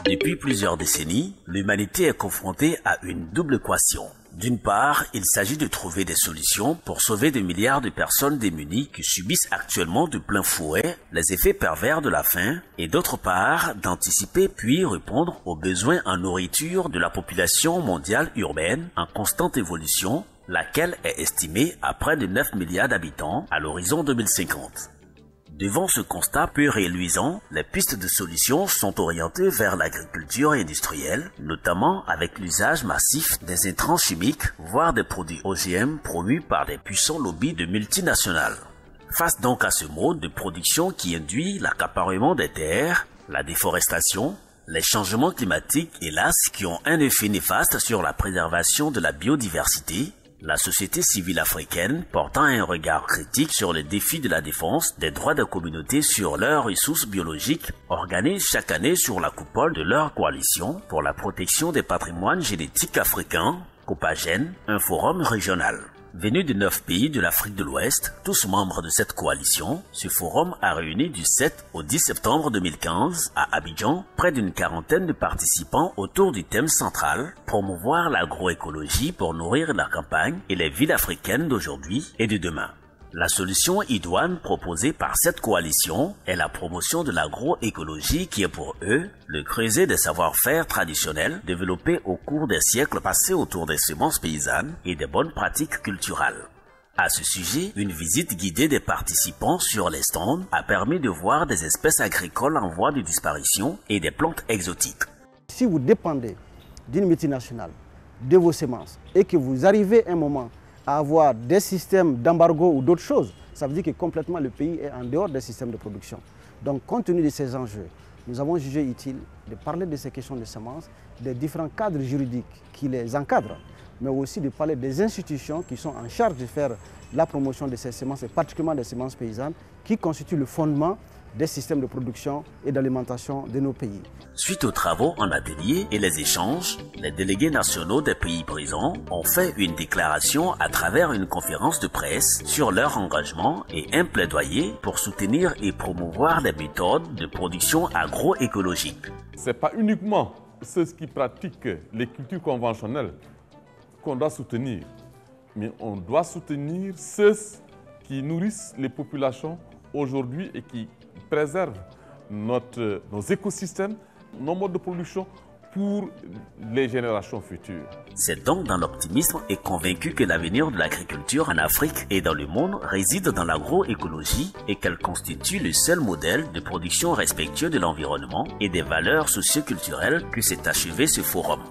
Depuis plusieurs décennies, l'humanité est confrontée à une double équation. D'une part, il s'agit de trouver des solutions pour sauver des milliards de personnes démunies qui subissent actuellement de plein fouet les effets pervers de la faim, et d'autre part, d'anticiper puis répondre aux besoins en nourriture de la population mondiale urbaine en constante évolution, laquelle est estimée à près de 9 milliards d'habitants à l'horizon 2050. Devant ce constat peu réluisant, les pistes de solutions sont orientées vers l'agriculture industrielle, notamment avec l'usage massif des intrants chimiques, voire des produits OGM promus par des puissants lobbies de multinationales. Face donc à ce mode de production qui induit l'accaparement des terres, la déforestation, les changements climatiques, hélas, qui ont un effet néfaste sur la préservation de la biodiversité, la société civile africaine, portant un regard critique sur les défis de la défense des droits des communautés sur leurs ressources biologiques, organise chaque année sur la coupole de leur coalition pour la protection des patrimoines génétiques africains, Copagène, un forum régional. Venu de 9 pays de l'Afrique de l'Ouest, tous membres de cette coalition, ce forum a réuni du 7 au 10 septembre 2015 à Abidjan près d'une quarantaine de participants autour du thème central « Promouvoir l'agroécologie pour nourrir la campagne et les villes africaines d'aujourd'hui et de demain ». La solution idoine proposée par cette coalition est la promotion de l'agroécologie qui est pour eux le creuset des savoir-faire traditionnels développés au cours des siècles passés autour des semences paysannes et des bonnes pratiques culturelles. À ce sujet, une visite guidée des participants sur les stands a permis de voir des espèces agricoles en voie de disparition et des plantes exotiques. Si vous dépendez d'une multinationale, de vos semences, et que vous arrivez à un moment à avoir des systèmes d'embargo ou d'autres choses, ça veut dire que complètement le pays est en dehors des systèmes de production. Donc, compte tenu de ces enjeux, nous avons jugé utile de parler de ces questions de semences, des différents cadres juridiques qui les encadrent, mais aussi de parler des institutions qui sont en charge de faire la promotion de ces semences, et particulièrement des semences paysannes, qui constituent le fondement des systèmes de production et d'alimentation de nos pays. Suite aux travaux en atelier et les échanges, les délégués nationaux des pays présents ont fait une déclaration à travers une conférence de presse sur leur engagement et un plaidoyer pour soutenir et promouvoir les méthodes de production agroécologique. Ce n'est pas uniquement ceux qui pratiquent les cultures conventionnelles qu'on doit soutenir, mais on doit soutenir ceux qui nourrissent les populations aujourd'hui et qui préservent nos écosystèmes, nos modes de production pour les générations futures. C'est donc dans l'optimisme et convaincu que l'avenir de l'agriculture en Afrique et dans le monde réside dans l'agroécologie et qu'elle constitue le seul modèle de production respectueux de l'environnement et des valeurs socio-culturelles que s'est achevé ce forum.